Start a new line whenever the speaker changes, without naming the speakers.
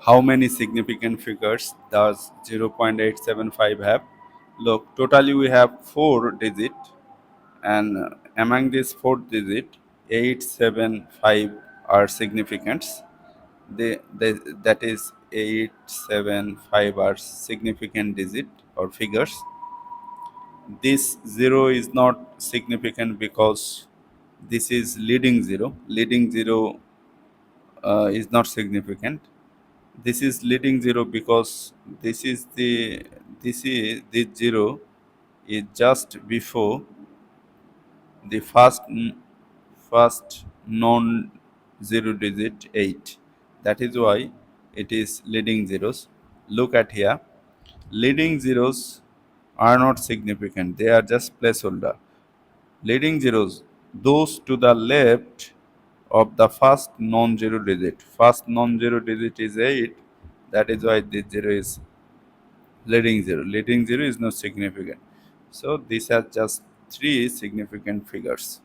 How many significant figures does 0.875 have? Look, totally we have 4 digit, and among these 4 digit, 875 are significants. They, that is 875 are significant digit or figures. This 0 is not significant because this is leading 0. Leading 0 is not significant. This is leading 0 because this 0 is just before the first non zero digit 8. That is why it is leading zeros. Look at here. Leading zeros are not significant, they are just placeholder. Leading zeros, those to the left of the first non-zero digit. First non-zero digit is 8. That is why this 0 is leading 0. Leading 0 is not significant. So these are just 3 significant figures.